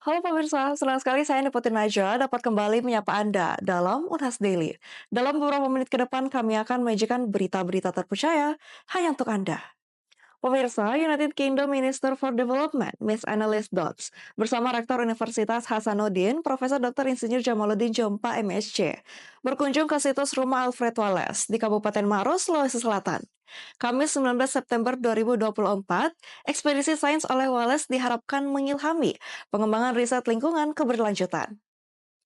Halo pemirsa, senang sekali saya Niputin Naja dapat kembali menyapa Anda dalam Unhas Daily. Dalam beberapa menit ke depan kami akan menyajikan berita-berita terpercaya hanya untuk Anda. Pemirsa, United Kingdom Minister for Development, Miss Annelies Dodds, bersama Rektor Universitas Hasanuddin, Profesor Dr. Insinyur Jamaluddin Jompa MSc, berkunjung ke situs rumah Alfred Wallace di Kabupaten Maros, Sulawesi Selatan. Kamis 19 September 2024, ekspedisi sains oleh Wallace diharapkan mengilhami pengembangan riset lingkungan keberlanjutan.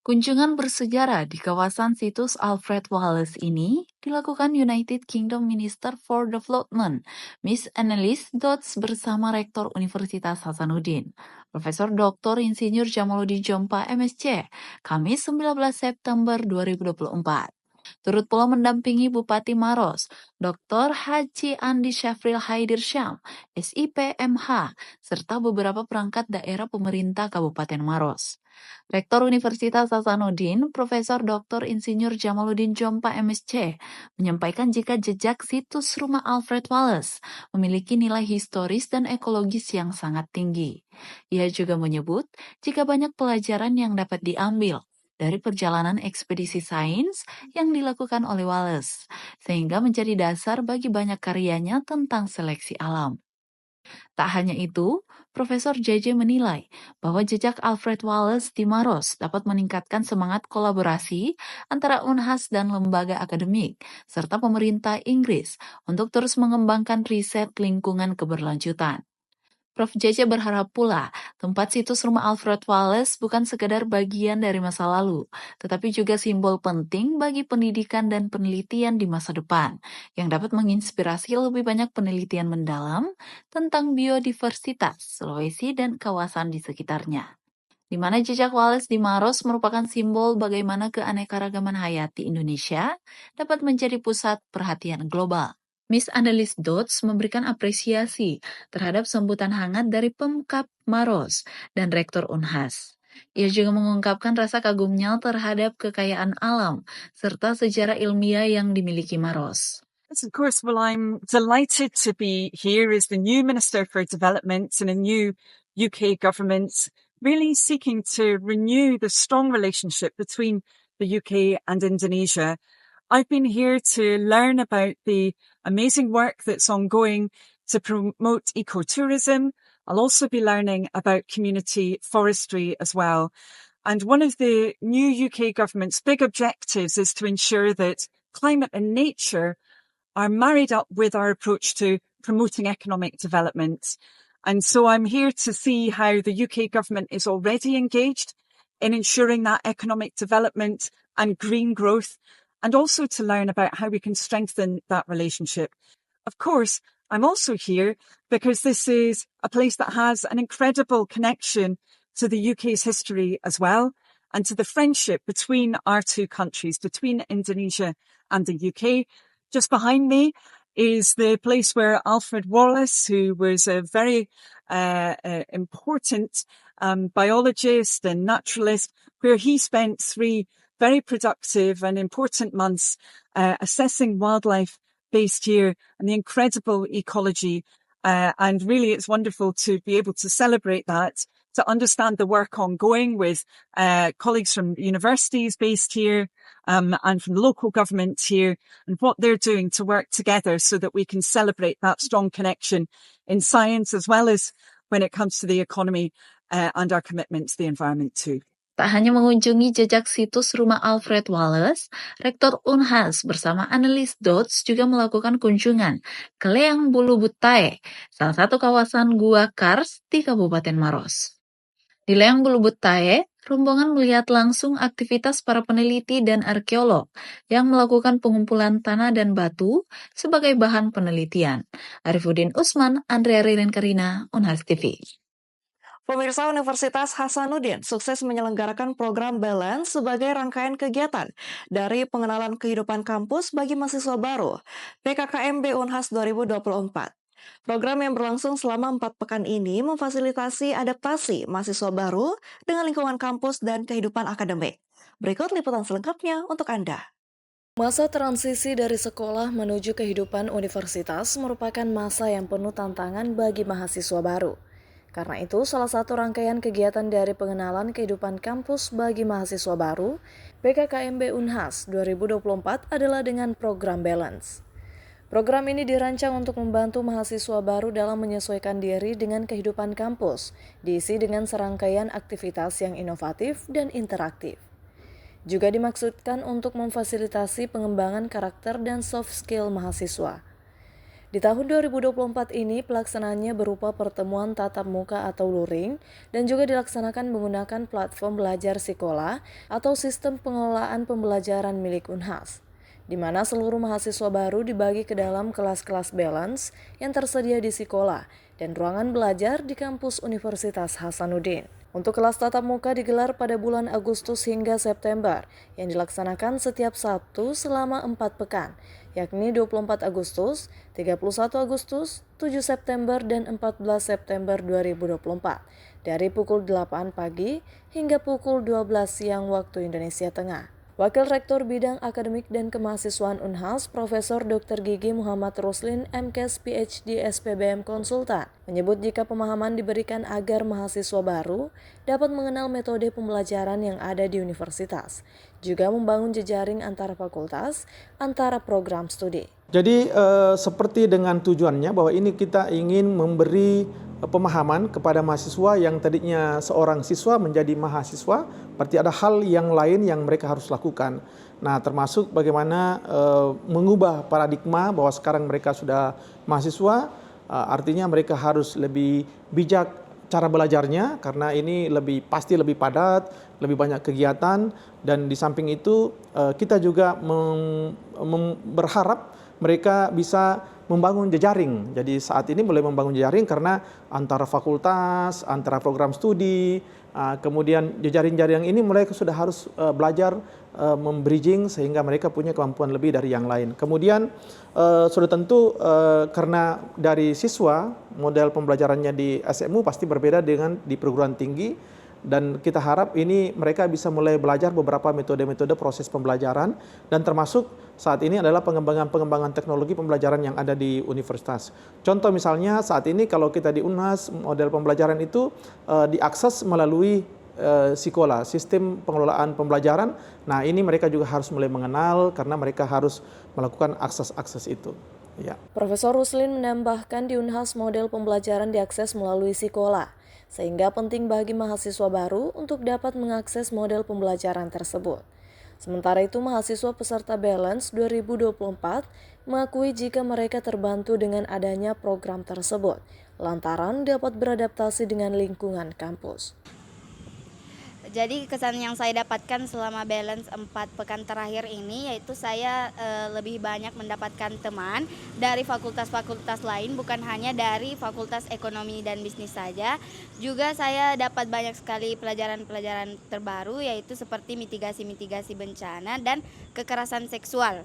Kunjungan bersejarah di kawasan situs Alfred Wallace ini dilakukan United Kingdom Minister for Development, Miss Annelies Dodds bersama Rektor Universitas Hasanuddin, Profesor Dr. Insinyur Jamaluddin Jompa MSc, Kamis 19 September 2024. Turut pula mendampingi Bupati Maros, Dr. Haji Andi Syafril Haidir Syam, SIPMH, serta beberapa perangkat daerah pemerintah Kabupaten Maros. Rektor Universitas Hasanuddin, Profesor Dr. Insinyur Jamaluddin Jompa MSc, menyampaikan jika jejak situs rumah Alfred Wallace memiliki nilai historis dan ekologis yang sangat tinggi. Ia juga menyebut jika banyak pelajaran yang dapat diambil dari perjalanan ekspedisi sains yang dilakukan oleh Wallace, sehingga menjadi dasar bagi banyak karyanya tentang seleksi alam. Tak hanya itu, Profesor JJ menilai bahwa jejak Alfred Wallace di Maros dapat meningkatkan semangat kolaborasi antara Unhas dan lembaga akademik, serta pemerintah Inggris untuk terus mengembangkan riset lingkungan keberlanjutan. Prof. JJ berharap pula tempat situs rumah Alfred Wallace bukan sekedar bagian dari masa lalu, tetapi juga simbol penting bagi pendidikan dan penelitian di masa depan, yang dapat menginspirasi lebih banyak penelitian mendalam tentang biodiversitas Sulawesi dan kawasan di sekitarnya. Di mana jejak Wallace di Maros merupakan simbol bagaimana keanekaragaman hayati Indonesia dapat menjadi pusat perhatian global. Miss Annelies Dodds memberikan apresiasi terhadap sambutan hangat dari Pemkab Maros dan Rektor Unhas. Ia juga mengungkapkan rasa kagumnya terhadap kekayaan alam serta sejarah ilmiah yang dimiliki Maros. Yes, of course. Well, I'm delighted to be here as the new Minister for Development in a new UK government, really seeking to renew the strong relationship between the UK and Indonesia. I've been here to learn about the amazing work that's ongoing to promote ecotourism. I'll also be learning about community forestry as well. And one of the new UK government's big objectives is to ensure that climate and nature are married up with our approach to promoting economic development. And so I'm here to see how the UK government is already engaged in ensuring that economic development and green growth, and also to learn about how we can strengthen that relationship. Of course, I'm also here because this is a place that has an incredible connection to the UK's history as well, and to the friendship between our two countries, between Indonesia and the UK. Just behind me is the place where Alfred Wallace, who was a very important biologist and naturalist, where he spent 3 very productive and important months assessing wildlife based here and the incredible ecology. And really, it's wonderful to be able to celebrate that, to understand the work ongoing with colleagues from universities based here and from the local government here, and what they're doing to work together so that we can celebrate that strong connection in science as well as when it comes to the economy and our commitment to the environment too. Tak hanya mengunjungi jejak situs rumah Alfred Wallace, Rektor Unhas bersama Annelies Dodds juga melakukan kunjungan ke Leang Bulu Butai, salah satu kawasan gua kars di Kabupaten Maros. Di Leang Bulu Butai, rombongan melihat langsung aktivitas para peneliti dan arkeolog yang melakukan pengumpulan tanah dan batu sebagai bahan penelitian. Arifuddin Usman, Andrea Ririn Karina, Unhas TV. Pemirsa Universitas Hasanuddin sukses menyelenggarakan program Balance sebagai rangkaian kegiatan dari pengenalan kehidupan kampus bagi mahasiswa baru PKKMB Unhas 2024. Program yang berlangsung selama 4 pekan ini memfasilitasi adaptasi mahasiswa baru dengan lingkungan kampus dan kehidupan akademik. Berikut liputan selengkapnya untuk Anda. Masa transisi dari sekolah menuju kehidupan universitas merupakan masa yang penuh tantangan bagi mahasiswa baru. Karena itu, salah satu rangkaian kegiatan dari pengenalan kehidupan kampus bagi mahasiswa baru, BKKMB Unhas 2024 adalah dengan program Balance. Program ini dirancang untuk membantu mahasiswa baru dalam menyesuaikan diri dengan kehidupan kampus, diisi dengan serangkaian aktivitas yang inovatif dan interaktif. Juga dimaksudkan untuk memfasilitasi pengembangan karakter dan soft skill mahasiswa. Di tahun 2024 ini pelaksanaannya berupa pertemuan tatap muka atau luring dan juga dilaksanakan menggunakan platform belajar Sekolah atau sistem pengelolaan pembelajaran milik Unhas, di mana seluruh mahasiswa baru dibagi ke dalam kelas-kelas balance yang tersedia di Sekolah dan ruangan belajar di kampus Universitas Hasanuddin. Untuk kelas tatap muka digelar pada bulan Agustus hingga September yang dilaksanakan setiap Sabtu selama 4 pekan, yakni 24 Agustus, 31 Agustus, 7 September, dan 14 September 2024 dari pukul 8 pagi hingga pukul 12 siang waktu Indonesia Tengah. Wakil Rektor Bidang Akademik dan Kemahasiswaan Unhas, Profesor Dr. Gigi Muhammad Ruslin, MKes PhD SPBM Konsultan, menyebut jika pemahaman diberikan agar mahasiswa baru dapat mengenal metode pembelajaran yang ada di universitas, juga membangun jejaring antara fakultas, antara program studi. Jadi seperti dengan tujuannya bahwa ini kita ingin memberi pemahaman kepada mahasiswa yang tadinya seorang siswa menjadi mahasiswa, berarti ada hal yang lain yang mereka harus lakukan. Nah, termasuk bagaimana mengubah paradigma bahwa sekarang mereka sudah mahasiswa, artinya mereka harus lebih bijak cara belajarnya karena ini pasti lebih padat, lebih banyak kegiatan, dan di samping itu kita juga berharap mereka bisa membangun jejaring. Jadi saat ini boleh membangun jejaring karena antara fakultas, antara program studi, kemudian jejaring-jejaring ini mereka sudah harus belajar membridging sehingga mereka punya kemampuan lebih dari yang lain. Kemudian sudah tentu karena dari siswa model pembelajarannya di SMU pasti berbeda dengan di perguruan tinggi. Dan kita harap ini mereka bisa mulai belajar beberapa metode-metode proses pembelajaran dan termasuk saat ini adalah pengembangan teknologi pembelajaran yang ada di universitas. Contoh misalnya saat ini kalau kita di Unhas model pembelajaran itu diakses melalui Sekolah, sistem pengelolaan pembelajaran. Nah ini mereka juga harus mulai mengenal karena mereka harus melakukan akses itu. Ya. Profesor Ruslin menambahkan di Unhas model pembelajaran diakses melalui Sekolah, sehingga penting bagi mahasiswa baru untuk dapat mengakses model pembelajaran tersebut. Sementara itu, mahasiswa peserta Balance 2024 mengakui jika mereka terbantu dengan adanya program tersebut, lantaran dapat beradaptasi dengan lingkungan kampus. Jadi kesan yang saya dapatkan selama Balance 4 pekan terakhir ini yaitu saya lebih banyak mendapatkan teman dari fakultas-fakultas lain, bukan hanya dari Fakultas Ekonomi dan Bisnis saja. Juga saya dapat banyak sekali pelajaran-pelajaran terbaru yaitu seperti mitigasi bencana dan kekerasan seksual.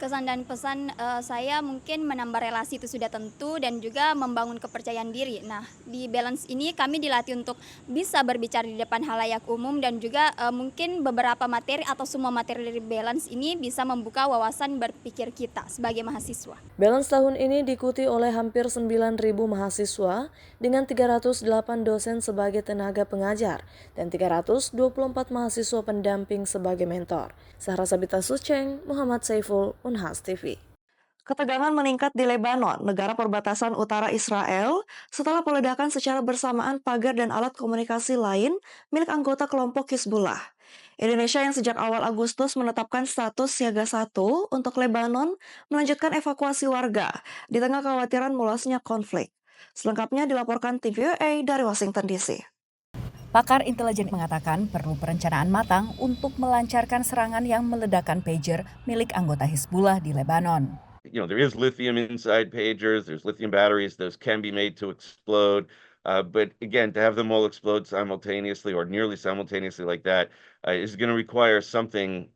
Kesan dan pesan saya mungkin menambah relasi itu sudah tentu dan juga membangun kepercayaan diri. Nah, di Balance ini kami dilatih untuk bisa berbicara di depan halayak umum dan juga mungkin beberapa materi atau semua materi dari Balance ini bisa membuka wawasan berpikir kita sebagai mahasiswa. Balance tahun ini diikuti oleh hampir 9.000 mahasiswa dengan 308 dosen sebagai tenaga pengajar dan 324 mahasiswa pendamping sebagai mentor. Sahra Sabita Suceng, Muhammad Saiful, Unhas TV. Ketegangan meningkat di Lebanon, negara perbatasan utara Israel, setelah peledakan secara bersamaan pagar dan alat komunikasi lain milik anggota kelompok Hizbullah. Indonesia yang sejak awal Agustus menetapkan status siaga 1 untuk Lebanon melanjutkan evakuasi warga di tengah kekhawatiran meluasnya konflik. Selengkapnya dilaporkan tim VOA dari Washington DC. Pakar intelijen mengatakan perlu perencanaan matang untuk melancarkan serangan yang meledakkan pager milik anggota Hizbullah di Lebanon. You know, there is lithium inside pagers, there's lithium batteries, those can be made to explode. But again, to have them all explode simultaneously or nearly simultaneously like that is going to require something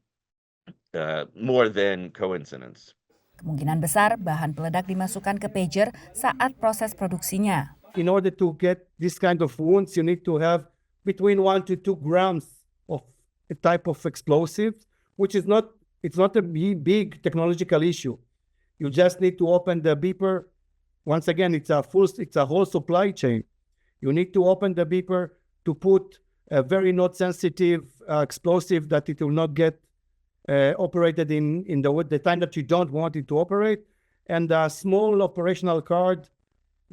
more than coincidence. Kemungkinan besar bahan peledak dimasukkan ke pager saat proses produksinya. In order to get this kind of wounds, you need to have between 1 to 2 grams of a type of explosive, which is not a big technological issue. You just need to open the beeper. Once again, it's a whole supply chain. You need to open the beeper to put a very not sensitive explosive that it will not get operated in the time that you don't want it to operate, and a small operational card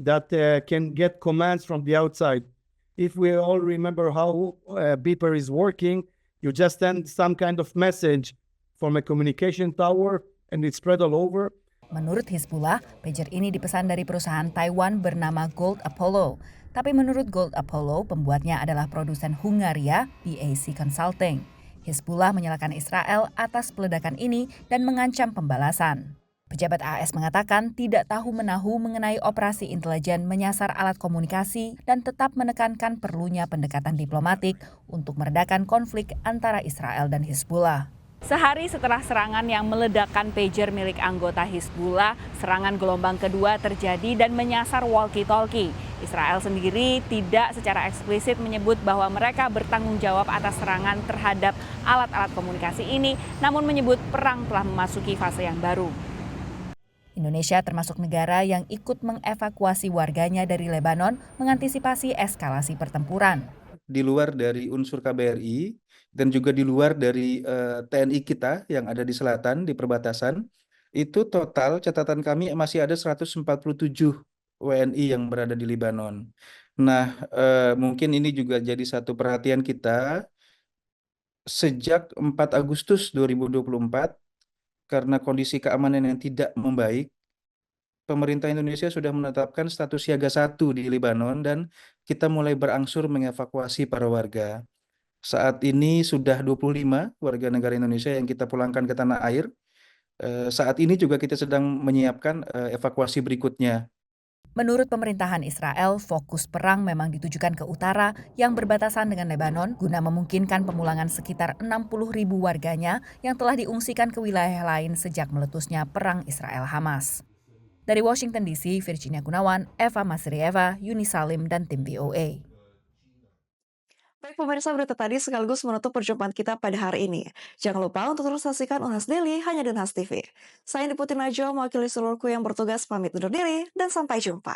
that can get commands from the outside. If we all remember how beeper is working, you just send some kind of message from a communication tower and it's spread all over. Menurut Hizbullah, pager ini dipesan dari perusahaan Taiwan bernama Gold Apollo. Tapi menurut Gold Apollo, pembuatnya adalah produsen Hungaria, BAC Consulting. Hizbullah menyalahkan Israel atas peledakan ini dan mengancam pembalasan. Pejabat AS mengatakan tidak tahu-menahu mengenai operasi intelijen menyasar alat komunikasi dan tetap menekankan perlunya pendekatan diplomatik untuk meredakan konflik antara Israel dan Hizbullah. Sehari setelah serangan yang meledakkan pager milik anggota Hizbullah, serangan gelombang kedua terjadi dan menyasar walkie-talkie. Israel sendiri tidak secara eksplisit menyebut bahwa mereka bertanggung jawab atas serangan terhadap alat-alat komunikasi ini, namun menyebut perang telah memasuki fase yang baru. Indonesia termasuk negara yang ikut mengevakuasi warganya dari Lebanon mengantisipasi eskalasi pertempuran. Di luar dari unsur KBRI dan juga di luar dari TNI kita yang ada di selatan, di perbatasan, itu total catatan kami masih ada 147 WNI yang berada di Lebanon. Nah, mungkin ini juga jadi satu perhatian kita sejak 4 Agustus 2024, karena kondisi keamanan yang tidak membaik, pemerintah Indonesia sudah menetapkan status siaga 1 di Lebanon dan kita mulai berangsur mengevakuasi para warga. Saat ini sudah 25 warga negara Indonesia yang kita pulangkan ke tanah air. Saat ini juga kita sedang menyiapkan evakuasi berikutnya. Menurut pemerintahan Israel, fokus perang memang ditujukan ke utara yang berbatasan dengan Lebanon guna memungkinkan pemulangan sekitar 60.000 warganya yang telah diungsikan ke wilayah lain sejak meletusnya perang Israel-Hamas. Dari Washington DC, Virginia Gunawan, Eva Masrieva, Yuni Salim, dan tim VOA. Baik pemirsa, berita tadi sekaligus menutup perjumpaan kita pada hari ini. Jangan lupa untuk terus saksikan Unhas Daily hanya di Unhas TV. Saya Deputi Najwa, mewakili seluruh kru yang bertugas pamit undur diri dan sampai jumpa.